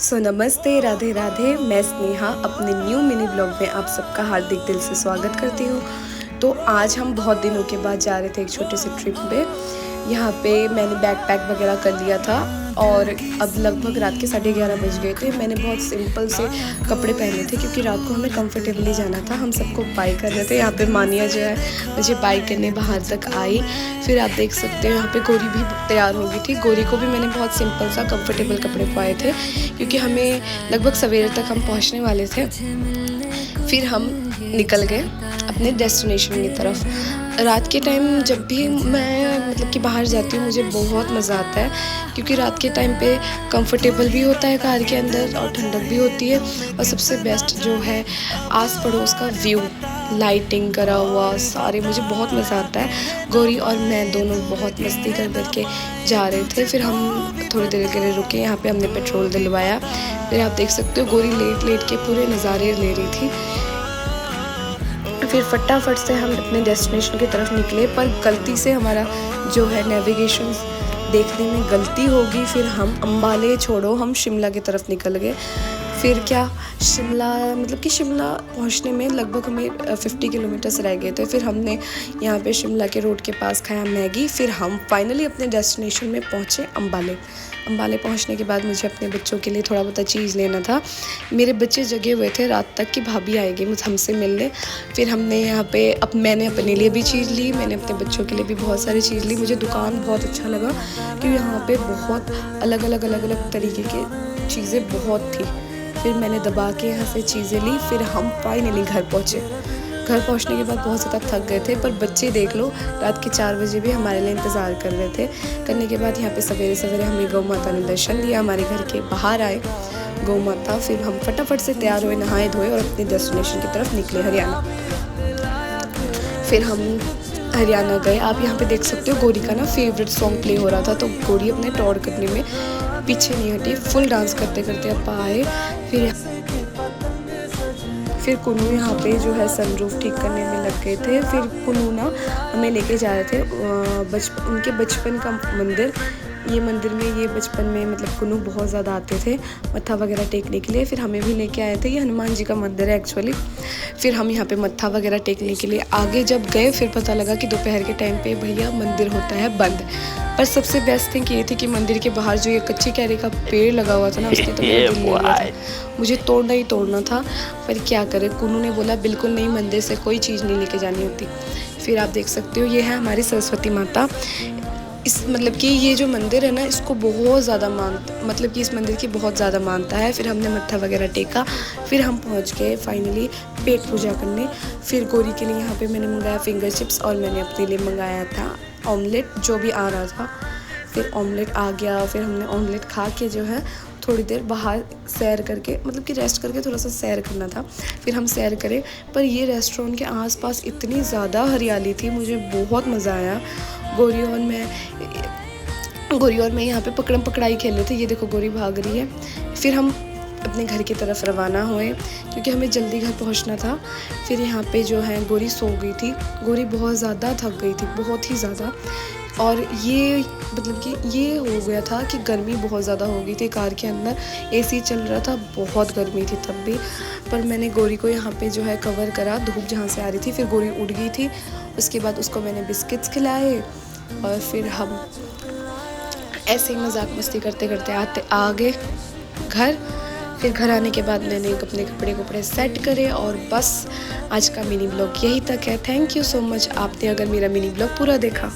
नमस्ते, राधे राधे। मैं स्नेहा अपने न्यू मिनी ब्लॉग में आप सबका हार्दिक दिल से स्वागत करती हूँ। तो आज हम बहुत दिनों के बाद जा रहे थे एक छोटे से ट्रिप पे। यहाँ पे मैंने बैग पैक वगैरह कर लिया था और अब लगभग रात के 11:30 बज गए थे। मैंने बहुत सिंपल से कपड़े पहने थे क्योंकि रात को हमें कंफर्टेबली जाना था। हम सबको बाय कर रहे थे। यहाँ पे मानिया जो है मुझे बाय करने बाहर तक आई। फिर आप देख सकते हो यहाँ पे गोरी भी तैयार हो गई थी। गोरी को भी मैंने बहुत सिंपल सा कंफर्टेबल कपड़े पाए थे क्योंकि हमें लगभग सवेरे तक हम पहुँचने वाले थे। फिर हम निकल गए अपने डेस्टिनेशन की तरफ। रात के टाइम जब भी मैं मतलब कि बाहर जाती हूँ मुझे बहुत मज़ा आता है क्योंकि रात के टाइम पे कंफर्टेबल भी होता है कार के अंदर और ठंडक भी होती है। और सबसे बेस्ट जो है आस पड़ोस का व्यू, लाइटिंग करा हुआ सारे, मुझे बहुत मज़ा आता है। गौरी और मैं दोनों बहुत मस्ती कर के जा रहे थे। फिर हम थोड़ी देर के लिए रुके, यहाँ पे हमने पेट्रोल दिलवाया। फिर आप देख सकते हो गौरी लेट लेट के पूरे नज़ारे ले रही थी। फिर फटाफट से हम अपने डेस्टिनेशन की तरफ निकले, पर गलती से हमारा जो है नेविगेशन देखने में गलती होगी। फिर हम अम्बाले छोड़ो हम शिमला की तरफ निकल गए। फिर क्या शिमला मतलब कि शिमला पहुंचने में लगभग हमें 50 किलोमीटर्स रह गए थे। फिर हमने यहाँ पे शिमला के रोड के पास खाया मैगी। फिर हम फाइनली अपने डेस्टिनेशन में पहुँचे अम्बाले। अम्बाले पहुँचने के बाद मुझे अपने बच्चों के लिए थोड़ा बहुत चीज़ लेना था। मेरे बच्चे जगे हुए थे रात तक कि भाभी आएगी मुझ हमसे मिलने। फिर हमने यहाँ पे मैंने अपने लिए भी चीज़ ली, मैंने अपने बच्चों के लिए भी बहुत सारी चीज़ ली। मुझे दुकान बहुत अच्छा लगा क्योंकि यहाँ पे बहुत अलग अलग तरीके की चीज़ें बहुत थी। फिर मैंने दबा के यहाँ से चीज़ें ली। फिर हम फाइनली घर पहुँचे। घर पहुँचने के बाद बहुत ज़्यादा थक गए थे, पर बच्चे देख लो रात के 4 बजे भी हमारे लिए इंतज़ार कर रहे थे। करने के बाद यहाँ पे सवेरे सवेरे हमें गौ माता ने दर्शन दिया। हमारे घर के बाहर आए गौ माता। फिर हम फटाफट से तैयार हुए, नहाए धोए और अपने डेस्टिनेशन की तरफ निकले, हरियाणा। फिर हम हरियाणा गए। आप यहाँ पे देख सकते हो गौरी का ना फेवरेट सॉन्ग प्ले हो रहा था, तो गौरी अपने टॉर करने में पीछे नहीं हटी, फुल डांस करते करते अब आए। फिर कुनू यहाँ पे जो है सनरूफ ठीक करने में लग गए थे। फिर कुनू ना हमें लेके जा रहे थे उनके बचपन का मंदिर। ये मंदिर में ये बचपन में मतलब कुनू बहुत ज़्यादा आते थे मत्था वगैरह टेकने के लिए। फिर हमें भी लेके आए थे। ये हनुमान जी का मंदिर है एक्चुअली। फिर हम यहाँ पे मत्था वगैरह टेकने के लिए आगे जब गए, फिर पता लगा कि दोपहर के टाइम पे भैया मंदिर होता है बंद। पर सबसे बेस्ट थिंग ये थी कि मंदिर के बाहर जो ये कच्ची कैरी का पेड़ लगा हुआ था ना, उसने तो मेरा दिल ले लिया था। मुझे तोड़ना ही तोड़ना था, पर क्या करे, कुनू ने बोला बिल्कुल नहीं, मंदिर से कोई चीज़ नहीं लेके जानी होती। फिर आप देख सकते हो ये है हमारी सरस्वती माता। इस मतलब कि ये जो मंदिर है ना, इसको बहुत ज़्यादा मतलब कि इस मंदिर की बहुत ज़्यादा मानता है। फिर हमने मत्था वगैरह टेका। फिर हम पहुंच गए फाइनली पेट पूजा करने। फिर गौरी के लिए यहाँ पे मैंने मंगाया फिंगर चिप्स और मैंने अपने लिए मंगाया था ऑमलेट, जो भी आ रहा था। फिर ऑमलेट आ गया। फिर हमने ऑमलेट खा के जो है थोड़ी देर बाहर सैर करके, मतलब कि रेस्ट करके थोड़ा सा सैर करना था। फिर हम सैर करें, पर ये रेस्टोरेंट के आसपास इतनी ज़्यादा हरियाली थी, मुझे बहुत मज़ा आया। गौरी और मैं यहाँ पे पकड़म पकड़ाई खेल रहे थे। ये देखो गौरी भाग रही है। फिर हम अपने घर की तरफ रवाना हुए क्योंकि हमें जल्दी घर पहुँचना था। फिर यहाँ पे जो है गौरी सो गई थी। गौरी बहुत ज़्यादा थक गई थी, बहुत ही ज़्यादा। और ये मतलब कि ये हो गया था कि गर्मी बहुत ज़्यादा हो गई थी कार के अंदर। एसी चल रहा था, बहुत गर्मी थी तब भी। पर मैंने गौरी को यहाँ पे जो है कवर करा, धूप जहाँ से आ रही थी। फिर गौरी उठ गई थी। उसके बाद उसको मैंने बिस्किट्स खिलाए और फिर हम ऐसे ही मजाक मस्ती करते करते आ गए घर। फिर घर आने के बाद मैंने अपने कपड़े सेट करे और बस आज का मिनी ब्लॉग यही तक है। थैंक यू सो मच आपने अगर मेरा मिनी ब्लॉग पूरा देखा।